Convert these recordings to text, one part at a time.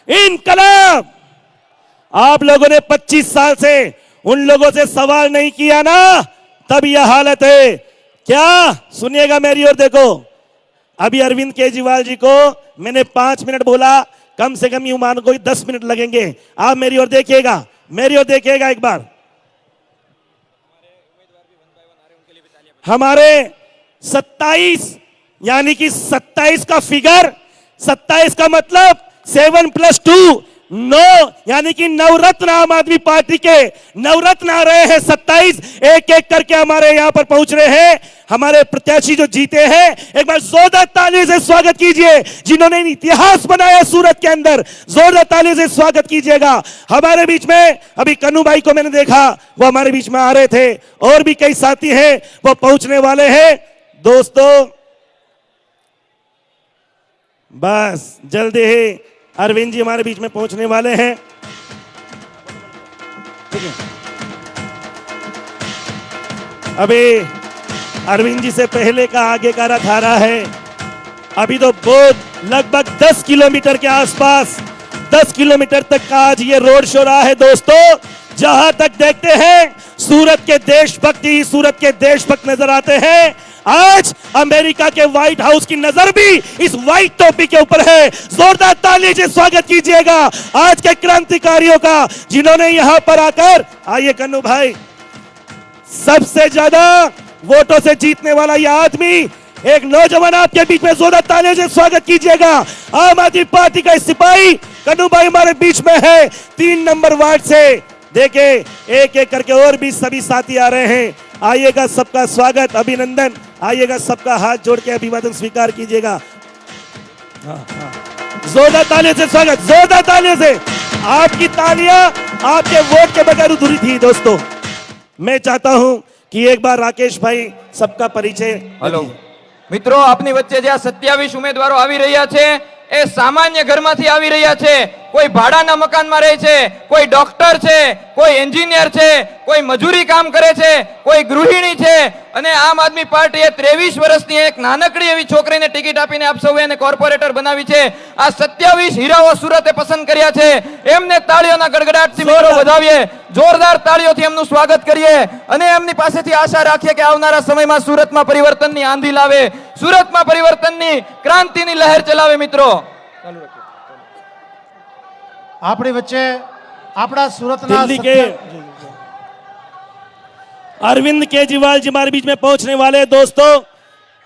इनकलाब। आप लोगों ने 25 साल से उन लोगों से सवाल नहीं किया ना, तब यह हालत है। क्या सुनिएगा मेरी ओर देखो, अभी अरविंद केजरीवाल जी को मैंने 5 मिनट बोला, कम से कम यूं मान कोई 10 मिनट लगेंगे। आप मेरी ओर देखिएगा, मेरी ओर देखिएगा एक बार। हमारे 27 यानी कि 27 का फिगर, 27 का मतलब 7 + 2 9, यानी कि नवरत्न आम आदमी पार्टी के नवरत्न आ रहे हैं। 27 एक एक करके हमारे यहां पर पहुंच रहे हैं। हमारे प्रत्याशी जो जीते हैं, एक बार जोरदार ताली से स्वागत कीजिए। जिन्होंने इतिहास बनाया सूरत के अंदर, जोरदार ताली से स्वागत कीजिएगा। हमारे बीच में अभी कन्नू भाई को मैंने देखा, वो हमारे बीच में आ रहे थे, और भी कई साथी हैं वो पहुंचने वाले हैं। दोस्तों बस जल्दी ही अरविंद जी हमारे बीच में पहुंचने वाले हैं। ठीक है, अभी अरविंद जी से पहले का आगे का रथ आ रहा है। अभी तो बहुत लगभग 10 किलोमीटर के आसपास, 10 किलोमीटर तक का आज ये रोड शो रहा है। दोस्तों जहां तक देखते हैं सूरत के देशभक्त ही सूरत के देशभक्त नजर आते हैं। आज अमेरिका के व्हाइट हाउस की नजर भी इस व्हाइट टोपी के ऊपर है। जोरदार ताली से स्वागत कीजिएगा आज के क्रांतिकारियों का, जिन्होंने यहां पर आकर, आइए कन्नू भाई, सबसे ज्यादा वोटों से जीतने वाला यह आदमी, एक नौजवान आपके बीच में, जोरदार ताली से स्वागत कीजिएगा। आम आदमी पार्टी का सिपाही कन्नू भाई हमारे बीच में है, 3 नंबर वार्ड से। देखे एक एक करके और भी सभी साथी आ रहे हैं। आइएगा, सबका स्वागत, अभिनंदन। आइएगा, सबका हाथ जोड़ के अभिवादन स्वीकार कीजिएगा। जोरदार तालियों से स्वागत, जोरदार तालियों से। आपकी तालियां आपके वोट के बगैर अधूरी थी। दोस्तों मैं चाहता हूं कि एक बार राकेश भाई सबका परिचय। हेलो મિત્રો, આપની વચ્ચે જે 27 ઉમેદવારો આવી રહ્યા છે એ સામાન્ય ઘરમાંથી આવી રહ્યા છે। કોઈ ભાડાના મકાનમાં રહે છે, કોઈ ડોક્ટર છે, કોઈ એન્જિનિયર છે, કોઈ મજૂરી કામ કરે છે, કોઈ ગૃહિણી છે, અને આમ આદમી પાર્ટીએ 23 વર્ષની એક નાનકડી એવી છોકરીને ટિકિટ આપીને આપ સૌએ એને કોર્પોરેટર બનાવી છે। આ 27 હીરાઓ સુરતે પસંદ કર્યા છે, એમને તાળીઓના ગડગડાટથી મિત્રો વધાવીએ, જોરદાર તાળીઓથી એમનું સ્વાગત કરીએ અને એમની પાસેથી આશા રાખીએ કે આવનારા સમયમાં સુરતમાં પરિવર્તનની આંધી લાવે, સુરતમાં પરિવર્તનની ક્રાંતિની લહેર ચલાવે। મિત્રો આપણી વચ્ચે આપણા સુરતના दिल्ली के अरविंद केजरीवाल जी हमारे बीच में पहुंचने वाले हैं। दोस्तों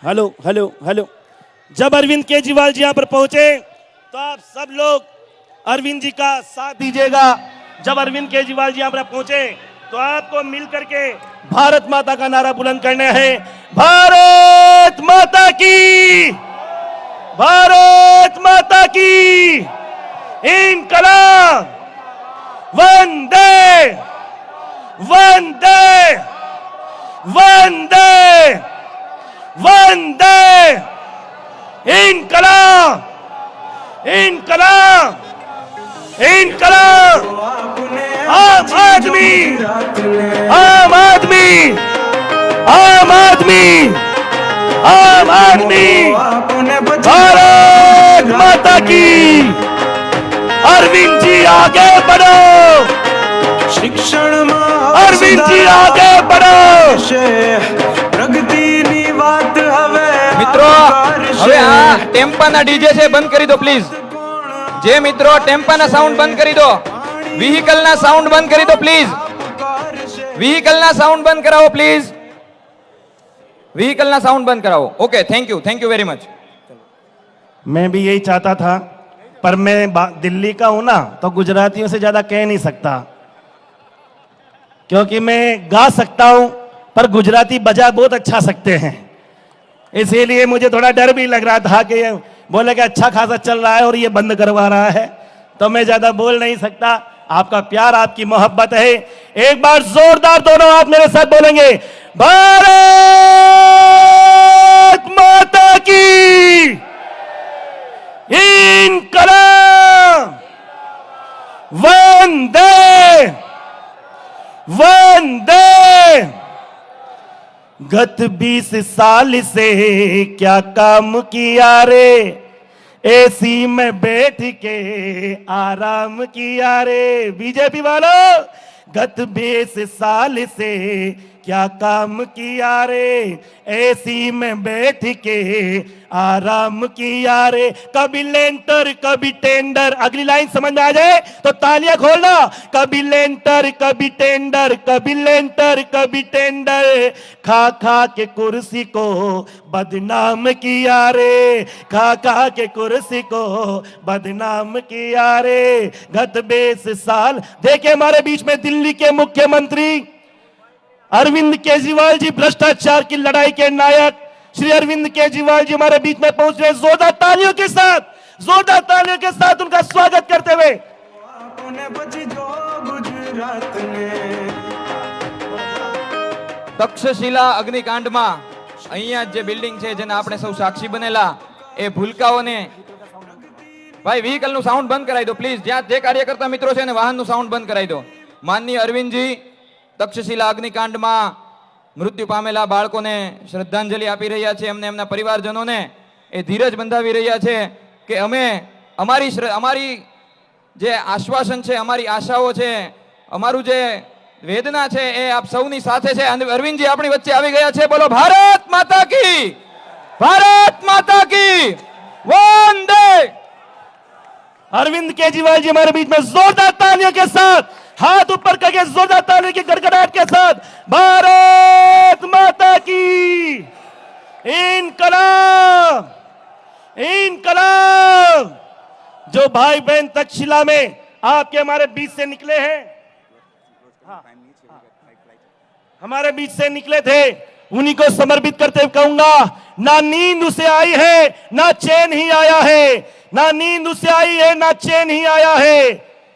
हेलो हेलो हेलो, जब अरविंद केजरीवाल जी यहां पर पहुंचे तो आप सब लोग अरविंद जी का साथ दीजिएगा। जब अरविंद केजरीवाल जी यहां पर पहुंचे तो आपको मिलकर के भारत माता का नारा बुलंद करना है। भारत माता की, भारत माता की इनकलाब, वंदे वंदे वंदे वंदे, इनकलाब इनकलाब इनकलाब। आम आदमी आम आदमी आम आदमी आम आदमी, भारत माता की। अरविंद जी आगे बढ़ो, शिक्षण अरविंद जी आगे बढ़ो। પ્રગતિની વાત હવે મિત્રો હવે આ ટેમ્પાના ડીજે છે બંધ કરી દો પ્લીઝ। જે મિત્રો ટેમ્પાના સાઉન્ડ બંધ કરી દો, વ્હીકલના સાઉન્ડ બંધ કરી દો પ્લીઝ, વ્હીકલના સાઉન્ડ બંધ કરાવો પ્લીઝ, વ્હીકલના સાઉન્ડ બંધ કરાવો। Okay, thank you very much. मैं भी यही चाहता था, पर मैं दिल्ली का हूं ना, तो गुजरातियों से ज्यादा कह नहीं सकता, क्योंकि मैं गा सकता हूं पर गुजराती बजा बहुत अच्छा सकते हैं। इसीलिए मुझे थोड़ा डर भी लग रहा था कि बोले कि अच्छा खासा चल रहा है और ये बंद करवा रहा है, तो मैं ज्यादा बोल नहीं सकता। आपका प्यार, आपकी मोहब्बत है। एक बार जोरदार दोनों हाथ मेरे साथ बोलेंगे, भारत माता की इनकलाब, वंदे वंदे। गत 20 साल से क्या काम किया रे, एसी में बैठ के आराम किया रे। बीजेपी वालों, गत 20 साल से क्या काम किया रे, एसी में बैठ के आराम किया रे। कभी लेंटर कभी टेंडर, अगली लाइन समझ में आ जाए तो तालियां खोलना। कभी लेंटर कभी टेंडर, कभी लेंटर कभी टेंडर, खा खा के कुर्सी को बदनाम किया रे, खा खा के कुर्सी को बदनाम किया रे। गत 20 साल देखे हमारे बीच में दिल्ली के मुख्यमंत्री अरविंद केजरीवाल जी, भ्रष्टाचार की लड़ाई के नायक श्री अरविंद केजरीवाल जी हमारे बीच में पहुंच रहे। जोरदार तालियों के साथ, जोरदार तालियों के साथ उनका स्वागत करते हुए। आपने बची जो गुजरात में તક્ષશિલા અગ્નિકાંડમાં અહીંયા જે બિલ્ડિંગ છે જેને આપણે સૌ સાક્ષી બનેલા, એ ભૂલકાઓને ભાઈ વ્હીકલનું સાઉન્ડ બંધ કરાવી દો પ્લીઝ. જ્યાં જે કાર્યકર્તા મિત્રો છે ને વાહનનું સાઉન્ડ બંધ કરાવી દો. માનનીય અરવિંદજી તક્ષશિલા અગ્નિકાંડમાં મૃત્યુ પામેલા બાળકોને શ્રદ્ધાંજલિ આપી રહ્યા છે. એમને એમના પરિવારજનોને એ ધીરજ બંધાવી રહ્યા છે કે અમે અમારી જે આશ્વાસન છે, અમારી આશાઓ છે, અમારું જે વેદના છે એ આપ સૌની સાથે છે. અરવિંદજી આપણી વચ્ચે આવી ગયા છે. બોલો ભારત માતા કી, ભારત માતા કી વંદે. अरविंद केजरीवाल जी हमारे बीच में जोरदार तालियों के साथ, हाथ ऊपर करके जोरदार तालियों की गड़गड़ाहट के साथ, भारत माता की इनकलाब, इनकलाब। जो भाई बहन तक्षशिला में आपके हमारे बीच से निकले हैं, हमारे बीच से निकले थे, उन्हीं को समर्पित करते हुए कहूंगा, ना नींद उसे आई है ना चैन ही आया है, ना नींद उसे आई है ना चैन ही आया है।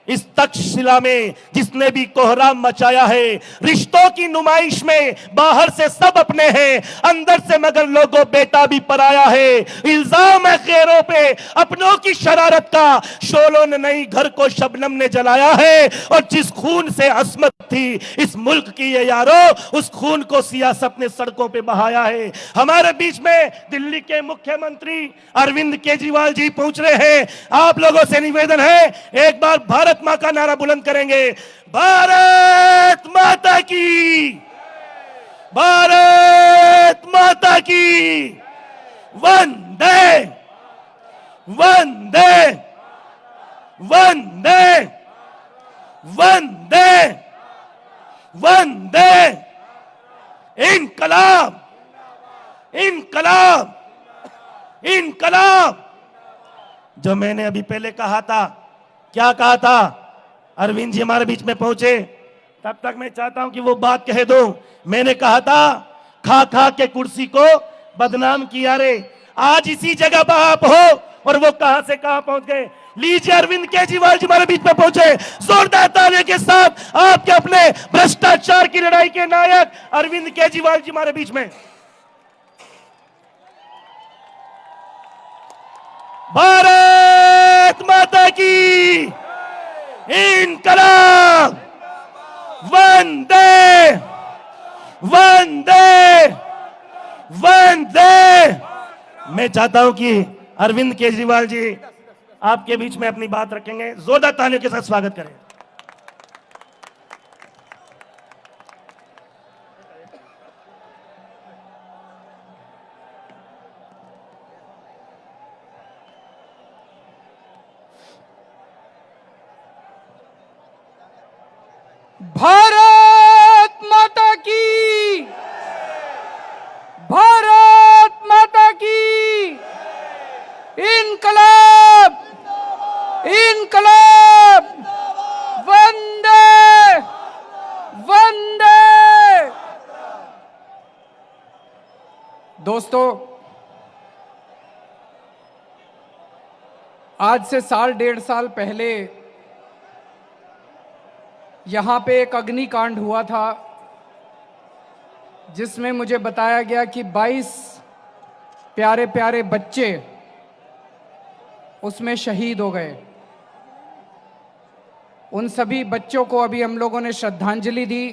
इस तक्षशिला में जिसने भी कोहराम मचाया है, रिश्तों की नुमाइश में बाहर से सब अपने हैं, अंदर से मगर लोगों बेटा भी पराया है। इल्जाम है खैरों पे अपनों की शरारत का, शोलों ने नहीं घर को शबनम ने जलाया है। और जिस खून से असमत थी इस मुल्क की ये यारो, उस खून को सियासत ने सड़कों पे बहाया है। हमारे बीच में दिल्ली के मुख्यमंत्री अरविंद केजरीवाल जी पहुंच रहे हैं। आप लोगों से निवेदन है, एक बार भारत मां का नारा बुलंद करेंगे। भारत माता की, भारत माता की वंदे, वंदे, वंदे, वंदे, वंदे। इनकलाब, इनकलाब, इनकलाब। जो मैंने अभी पहले कहा था, क्या कहा था? अरविंद जी हमारे बीच में पहुंचे, तब तक मैं चाहता हूं कि वो बात कह दो। मैंने कहा था खा खा के कुर्सी को बदनाम किया रे। आज इसी जगह पर आप हो और वो कहां से कहां पहुंच गए। लीजिए अरविंद केजरीवाल जी हमारे बीच में पहुंचे। जोरदार तालियों के साथ आपके अपने भ्रष्टाचार की लड़ाई के नायक अरविंद केजरीवाल जी हमारे बीच में। भारत माता की इनकलाब, वंदे, वंदे, वंदे। मैं चाहता हूं कि अरविंद केजरीवाल जी आपके बीच में अपनी बात रखेंगे। जोरदार तालियों के साथ स्वागत करें। भारत माता की, भारत माता की इनकलाब, इनकलाब, वंदे, वंदे। दोस्तों, आज से साल 1.5 साल पहले यहाँ पे एक अग्निकांड हुआ था, जिसमें मुझे बताया गया कि 22 प्यारे प्यारे बच्चे उसमें शहीद हो गए। उन सभी बच्चों को अभी हम लोगों ने श्रद्धांजलि दी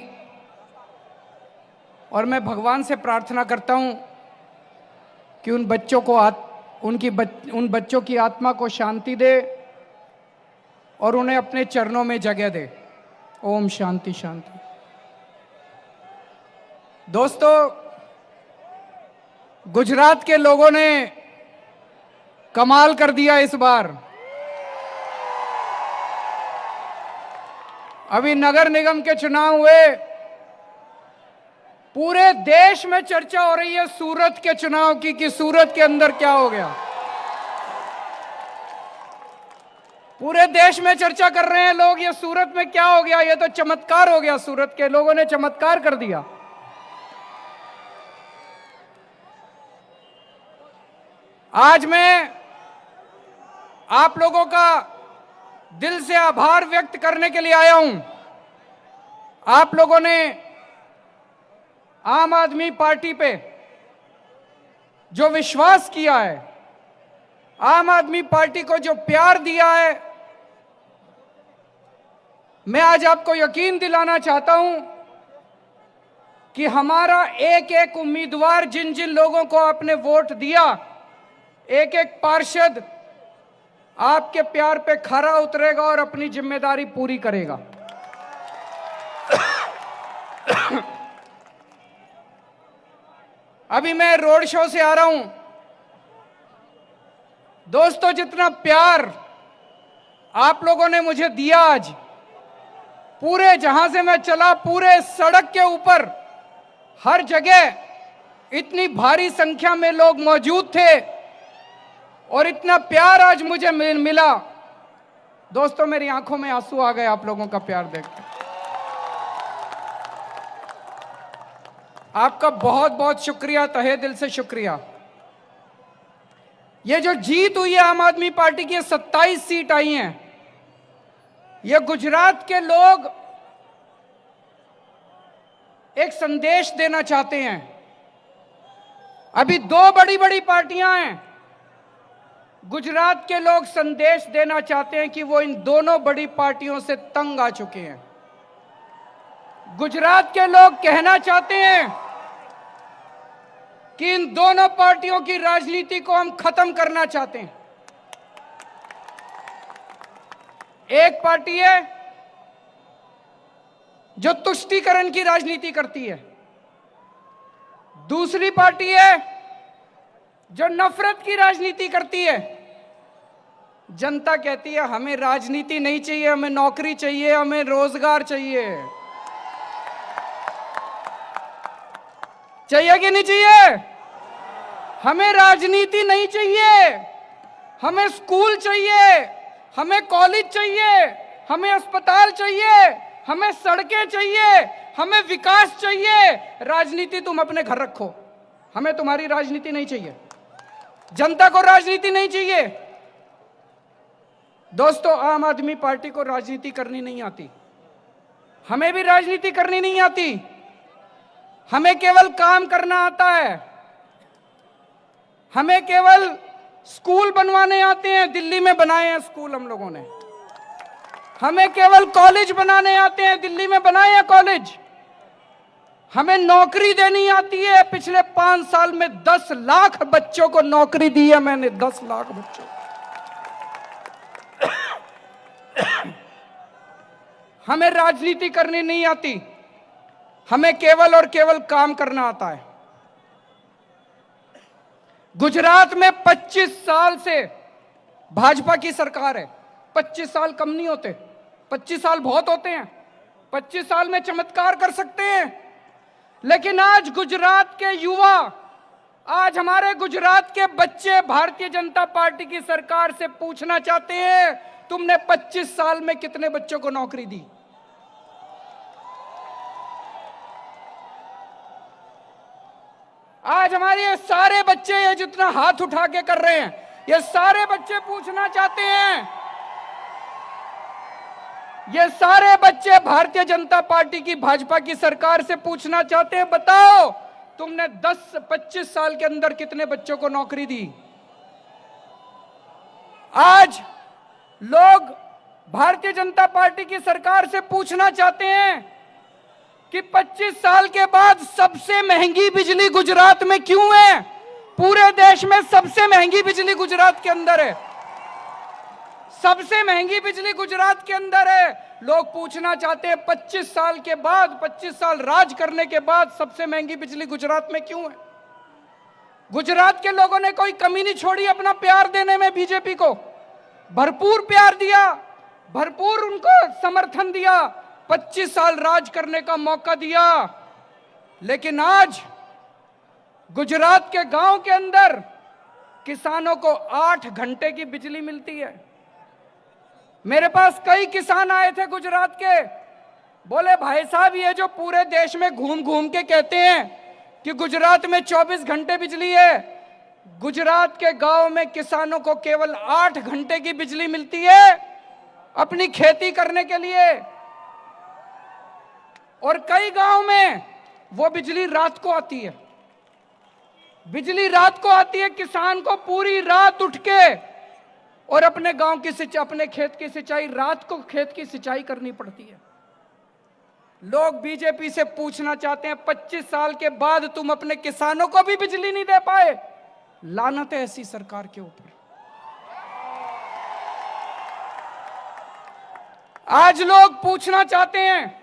और मैं भगवान से प्रार्थना करता हूँ कि उन बच्चों को उन बच्चों की आत्मा को शांति दे और उन्हें अपने चरणों में जगह दे। ओम शांति शांति। दोस्तों, गुजरात के लोगों ने कमाल कर दिया इस बार। अभी नगर निगम के चुनाव हुए, पूरे देश में चर्चा हो रही है सूरत के चुनाव की कि सूरत के अंदर क्या हो गया। पूरे देश में चर्चा कर रहे हैं लोग, ये सूरत में क्या हो गया, ये तो चमत्कार हो गया, सूरत के लोगों ने चमत्कार कर दिया। आज मैं आप लोगों का दिल से आभार व्यक्त करने के लिए आया हूं। आप लोगों ने आम आदमी पार्टी पे जो विश्वास किया है, आम आदमी पार्टी को जो प्यार दिया है, मैं आज आपको यकीन दिलाना चाहता हूं कि हमारा एक एक उम्मीदवार, जिन जिन लोगों को आपने वोट दिया, एक एक पार्षद आपके प्यार पे खरा उतरेगा और अपनी जिम्मेदारी पूरी करेगा। अभी मैं रोड शो से आ रहा हूं। दोस्तों, जितना प्यार आप लोगों ने मुझे दिया आज, पूरे जहां से मैं चला, पूरे सड़क के ऊपर हर जगह इतनी भारी संख्या में लोग मौजूद थे और इतना प्यार आज मुझे मिला। दोस्तों, मेरी आंखों में आंसू आ गए आप लोगों का प्यार देखकर। आपका बहुत बहुत शुक्रिया, तहे दिल से शुक्रिया। ये जो जीत हुई है आम आदमी पार्टी की, 27 सीट आई हैं, ये गुजरात के लोग एक संदेश देना चाहते हैं। अभी दो बड़ी बड़ी पार्टियां हैं, गुजरात के लोग संदेश देना चाहते हैं कि वो इन दोनों बड़ी पार्टियों से तंग आ चुके हैं। गुजरात के लोग कहना चाहते हैं कि इन दोनों पार्टियों की राजनीति को हम खत्म करना चाहते हैं। एक पार्टी है जो तुष्टीकरण की राजनीति करती है, दूसरी पार्टी है जो नफरत की राजनीति करती है। जनता कहती है हमें राजनीति नहीं चाहिए, हमें नौकरी चाहिए, हमें रोजगार चाहिए। चाहिए कि नहीं चाहिए? हमें राजनीति नहीं चाहिए, हमें स्कूल चाहिए, हमें कॉलेज चाहिए, हमें अस्पताल चाहिए, हमें सड़कें चाहिए, हमें विकास चाहिए। राजनीति तुम अपने घर रखो, हमें तुम्हारी राजनीति नहीं चाहिए। जनता को राजनीति नहीं चाहिए। दोस्तों, आम आदमी पार्टी को राजनीति करनी नहीं आती, हमें भी राजनीति करनी नहीं आती। हमें केवल काम करना आता है, हमें केवल स्कूल बनवाने आते हैं। दिल्ली में बनाए हैं स्कूल हम लोगों ने। हमें केवल कॉलेज बनाने आते हैं, दिल्ली में बनाए हैं कॉलेज। हमें नौकरी देनी आती है। पिछले 5 साल में 10 लाख बच्चों को नौकरी दी है मैंने, 10 लाख बच्चों। हमें राजनीति करनी नहीं आती, हमें केवल और केवल काम करना आता है। गुजरात में 25 साल से भाजपा की सरकार है। 25 साल कम नहीं होते, 25 साल बहुत होते हैं। 25 साल में चमत्कार कर सकते हैं। लेकिन आज गुजरात के युवा, आज हमारे गुजरात के बच्चे भारतीय जनता पार्टी की सरकार से पूछना चाहते हैं, तुमने 25 साल में कितने बच्चों को नौकरी दी? आज हमारे ये सारे बच्चे, ये जितना हाथ उठा के कर रहे हैं, ये सारे बच्चे पूछना चाहते हैं, ये सारे बच्चे भारतीय जनता पार्टी की, भाजपा की सरकार से पूछना चाहते हैं, बताओ तुमने 10-25 साल के अंदर कितने बच्चों को नौकरी दी? आज लोग भारतीय जनता पार्टी की सरकार से पूछना चाहते हैं कि 25 साल के बाद सबसे महंगी बिजली गुजरात में क्यों है? पूरे देश में सबसे महंगी बिजली गुजरात के अंदर है, सबसे महंगी बिजली गुजरात के अंदर है। लोग पूछना चाहते हैं 25 साल के बाद, 25 साल राज करने के बाद सबसे महंगी बिजली गुजरात में क्यों है? गुजरात के लोगों ने कोई कमी नहीं छोड़ी अपना प्यार देने में, बीजेपी को भरपूर प्यार दिया, भरपूर उनको समर्थन दिया, 25 साल राज करने का मौका दिया। लेकिन आज गुजरात के गांव के अंदर किसानों को 8 घंटे की बिजली मिलती है। मेरे पास कई किसान आए थे गुजरात के, बोले भाई साहब ये जो पूरे देश में घूम घूम के कहते हैं कि गुजरात में 24 घंटे बिजली है, गुजरात के गांव में किसानों को केवल 8 घंटे की बिजली मिलती है अपनी खेती करने के लिए, और कई गांव में वो बिजली रात को आती है। बिजली रात को आती है, किसान को पूरी रात उठ के और अपने गांव की अपने खेत की सिंचाई, रात को खेत की सिंचाई करनी पड़ती है। लोग बीजेपी से पूछना चाहते हैं 25 साल के बाद तुम अपने किसानों को भी बिजली नहीं दे पाए। लानत है ऐसी सरकार के ऊपर। आज लोग पूछना चाहते हैं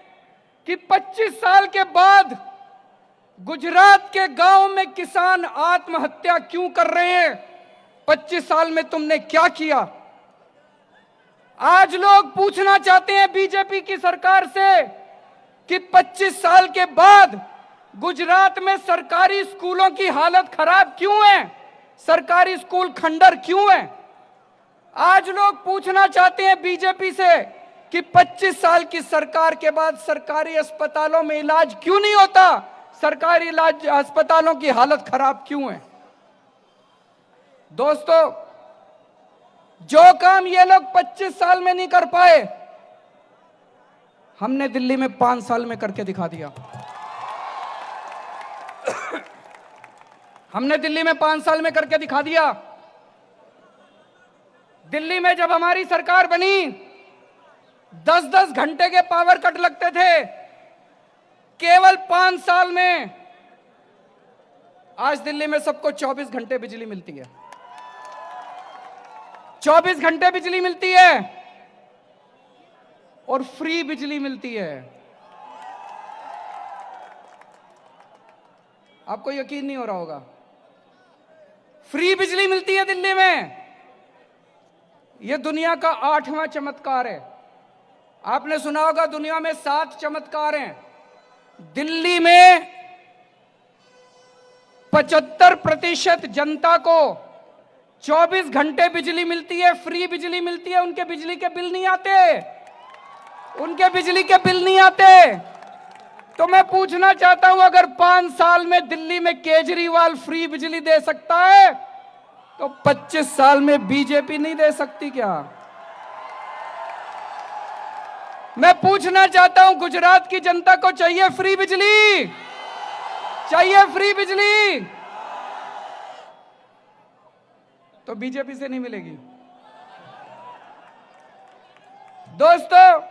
कि 25 साल के बाद गुजरात के गांव में किसान आत्महत्या क्यों कर रहे हैं? 25 साल में तुमने क्या किया? आज लोग पूछना चाहते हैं बीजेपी की सरकार से कि 25 साल के बाद गुजरात में सरकारी स्कूलों की हालत खराब क्यों है, सरकारी स्कूल खंडर क्यों है? आज लोग पूछना चाहते हैं बीजेपी से कि 25 साल की सरकार के बाद सरकारी अस्पतालों में इलाज क्यों नहीं होता, सरकारी इलाज अस्पतालों की हालत खराब क्यों है? दोस्तों, जो काम ये लोग 25 साल में नहीं कर पाए, हमने दिल्ली में 5 साल में करके दिखा दिया। हमने दिल्ली में 5 साल में करके दिखा दिया। दिल्ली में जब हमारी सरकार बनी 10-10 घंटे के पावर कट लगते थे, केवल 5 साल में आज दिल्ली में सबको 24 घंटे बिजली मिलती है। 24 घंटे बिजली मिलती है और फ्री बिजली मिलती है। आपको यकीन नहीं हो रहा होगा, फ्री बिजली मिलती है दिल्ली में। यह दुनिया का 8वां चमत्कार है। आपने सुना होगा दुनिया में 7 चमत्कार हैं। दिल्ली में 75% जनता को 24 घंटे बिजली मिलती है, फ्री बिजली मिलती है। उनके बिजली के बिल नहीं आते, उनके बिजली के बिल नहीं आते। तो मैं पूछना चाहता हूं, अगर 5 साल में दिल्ली में केजरीवाल फ्री बिजली दे सकता है तो 25 साल में बीजेपी नहीं दे सकती क्या? मैं पूछना चाहता हूं, गुजरात की जनता को चाहिए फ्री बिजली, चाहिए फ्री बिजली, तो बीजेपी से नहीं मिलेगी। दोस्तों,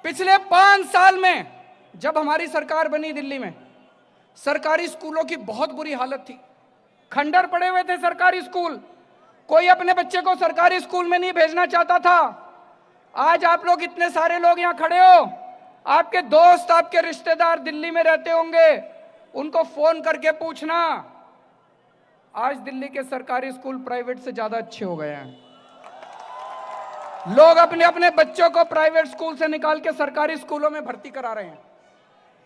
पिछले 5 साल में जब हमारी सरकार बनी दिल्ली में, सरकारी स्कूलों की बहुत बुरी हालत थी। खंडर पड़े हुए थे सरकारी स्कूल, कोई अपने बच्चे को सरकारी स्कूल में नहीं भेजना चाहता था। आज आप लोग इतने सारे लोग यहां खड़े हो, आपके दोस्त, आपके रिश्तेदार दिल्ली में रहते होंगे, उनको फोन करके पूछना, आज दिल्ली के सरकारी स्कूल प्राइवेट से ज्यादा अच्छे हो गए हैं। लोग अपने अपने बच्चों को प्राइवेट स्कूल से निकाल के सरकारी स्कूलों में भर्ती करा रहे हैं।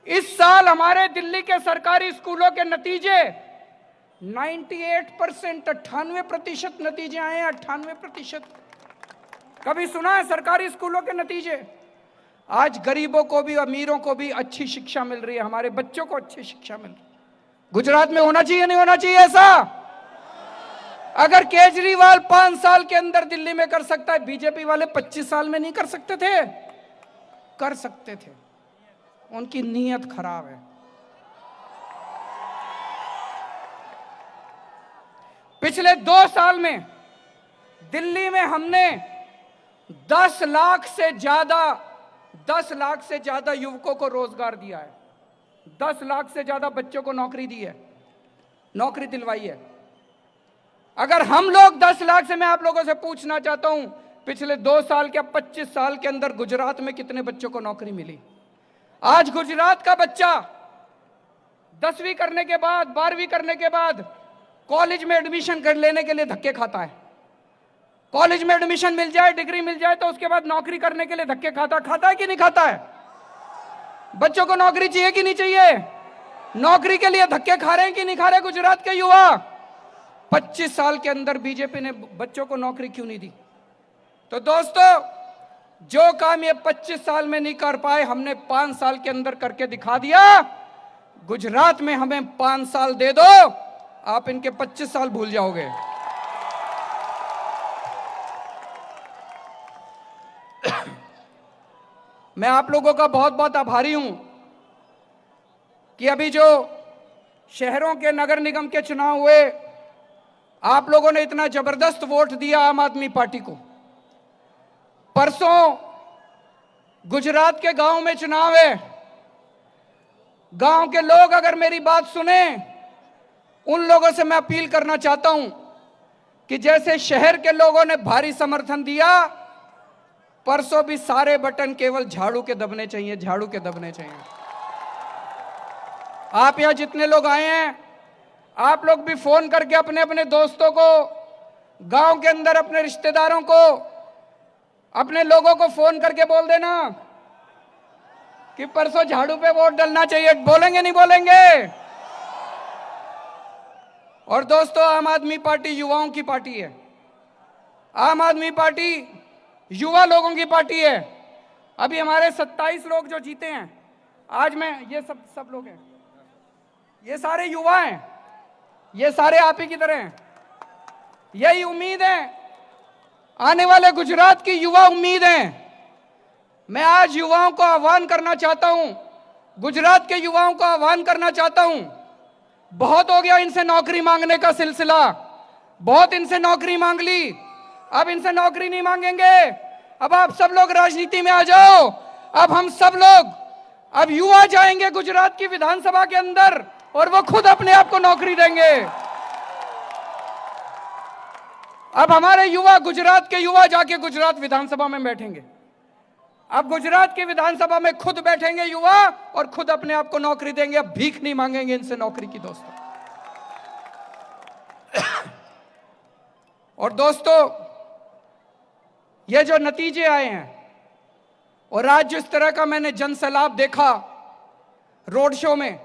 इस साल हमारे दिल्ली के सरकारी स्कूलों के नतीजे 98%, 98% नतीजे आए हैं। 98%। कभी सुना है सरकारी स्कूलों के नतीजे? आज गरीबों को भी, अमीरों को भी अच्छी शिक्षा मिल रही है, हमारे बच्चों को अच्छी शिक्षा मिल रही है। गुजरात में होना चाहिए, नहीं होना चाहिए ऐसा? अगर केजरीवाल 5 साल के अंदर दिल्ली में कर सकता है, बीजेपी वाले 25 साल में नहीं कर सकते थे? कर सकते थे। उनकी नीयत खराब है। पिछले 2 साल में दिल्ली में हमने 10 लाख से ज्यादा युवकों को रोजगार दिया है। 10 लाख से ज्यादा बच्चों को नौकरी दी है। नौकरी दिलवाई है। अगर हम लोग 10 लाख से, मैं आप लोगों से पूछना चाहता हूं, पिछले 2 साल के 25 साल के अंदर गुजरात में कितने बच्चों को नौकरी मिली? आज गुजरात का बच्चा 10वीं करने के बाद, 12वीं करने के बाद कॉलेज में एडमिशन कर लेने के लिए धक्के खाता है। कॉलेज में एडमिशन मिल जाए, डिग्री मिल जाए तो उसके बाद नौकरी करने के लिए धक्के खाता है कि नहीं खाता है? बच्चों को नौकरी चाहिए कि नहीं चाहिए? नौकरी के लिए धक्के खा रहे हैं कि नहीं खा रहे गुजरात के युवा? 25 साल के अंदर बीजेपी ने बच्चों को नौकरी क्यों नहीं दी? तो दोस्तों, जो काम ये 25 साल में नहीं कर पाए, हमने 5 साल के अंदर करके दिखा दिया। गुजरात में हमें 5 साल दे दो, आप इनके 25 साल भूल जाओगे। मैं आप लोगों का बहुत बहुत आभारी हूं कि अभी जो शहरों के नगर निगम के चुनाव हुए, आप लोगों ने इतना जबरदस्त वोट दिया आम आदमी पार्टी को। परसों गुजरात के गांव में चुनाव है। गांव के लोग अगर मेरी बात सुने, उन लोगों से मैं अपील करना चाहता हूं कि जैसे शहर के लोगों ने भारी समर्थन दिया, परसों भी सारे बटन केवल झाड़ू के दबने चाहिए, झाड़ू के दबने चाहिए। आप यहां जितने लोग आए हैं, आप लोग भी फोन करके अपने अपने दोस्तों को, गांव के अंदर अपने रिश्तेदारों को, अपने लोगों को फोन करके बोल देना कि परसों झाड़ू पे वोट डालना चाहिए। बोलेंगे नहीं बोलेंगे? और दोस्तों, आम आदमी पार्टी युवाओं की पार्टी है। आम आदमी पार्टी युवा लोगों की पार्टी है। अभी हमारे 27 लोग जो जीते हैं, आज मैं, ये सब लोग हैं, ये सारे युवा हैं, ये सारे आप ही की तरह हैं। यही उम्मीद है, आने वाले गुजरात की युवा उम्मीद है। मैं आज युवाओं को आह्वान करना चाहता हूं, गुजरात के युवाओं को आह्वान करना चाहता हूं, बहुत हो गया इनसे नौकरी मांगने का सिलसिला, बहुत इनसे नौकरी मांग ली, अब इनसे नौकरी नहीं मांगेंगे। अब आप सब लोग राजनीति में आ जाओ। अब हम सब लोग, अब युवा जाएंगे गुजरात की विधानसभा के अंदर और वो खुद अपने आप को नौकरी देंगे। अब हमारे युवा, गुजरात के युवा जाके गुजरात विधानसभा में बैठेंगे। अब गुजरात की विधानसभा में खुद बैठेंगे युवा और खुद अपने आप को नौकरी देंगे। अब भीख नहीं मांगेंगे इनसे नौकरी की दोस्तों। और दोस्तों, ये जो नतीजे आए हैं और आज जिस तरह का मैंने जनसैलाब देखा रोड शो में,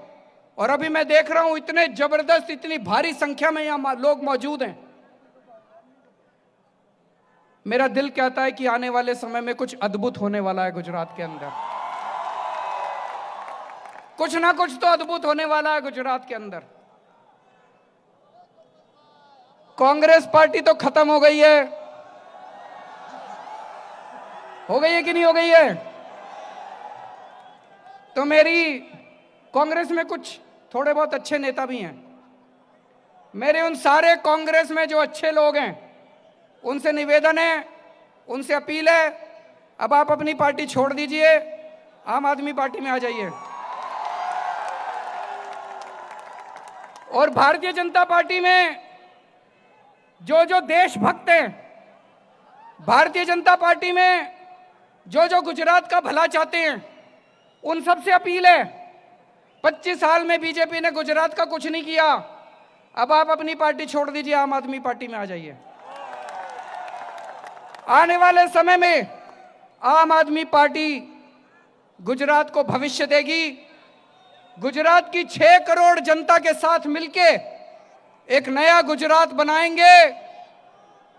और अभी मैं देख रहा हूं इतने जबरदस्त, इतनी भारी संख्या में यहां लोग मौजूद हैं, मेरा दिल कहता है कि आने वाले समय में कुछ अद्भुत होने वाला है गुजरात के अंदर। कुछ ना कुछ तो अद्भुत होने वाला है गुजरात के अंदर। कांग्रेस पार्टी तो खत्म हो गई है कि नहीं हो गई है? तो मेरी, कांग्रेस में कुछ थोड़े बहुत अच्छे नेता भी हैं। मेरे उन सारे कांग्रेस में जो अच्छे लोग हैं, उनसे निवेदन है, उनसे अपील है, अब आप अपनी पार्टी छोड़ दीजिए, आम आदमी पार्टी में आ जाइए। और भारतीय जनता पार्टी में जो देशभक्त हैं, भारतीय जनता पार्टी में जो गुजरात का भला चाहते हैं, उन सब से अपील है, 25 साल में बीजेपी ने गुजरात का कुछ नहीं किया, अब आप अपनी पार्टी छोड़ दीजिए, आम आदमी पार्टी में आ जाइए। आने वाले समय में आम आदमी पार्टी गुजरात को भविष्य देगी। गुजरात की 6 करोड़ जनता के साथ मिलके एक नया गुजरात बनाएंगे,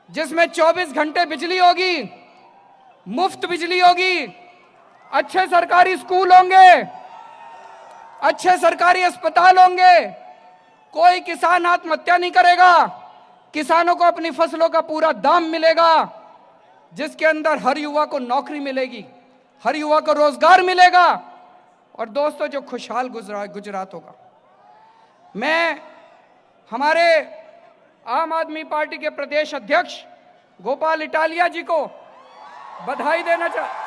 जिसमें 24 घंटे बिजली होगी, मुफ्त बिजली होगी, अच्छे सरकारी स्कूल होंगे, अच्छे सरकारी अस्पताल होंगे, कोई किसान आत्महत्या नहीं करेगा, किसानों को अपनी फसलों का पूरा दाम मिलेगा, जिसके अंदर हर युवा को नौकरी मिलेगी, हर युवा को रोजगार मिलेगा, और दोस्तों जो खुशहाल गुजरात होगा। मैं हमारे आम आदमी पार्टी के प्रदेश अध्यक्ष गोपाल इटालिया जी को बधाई देना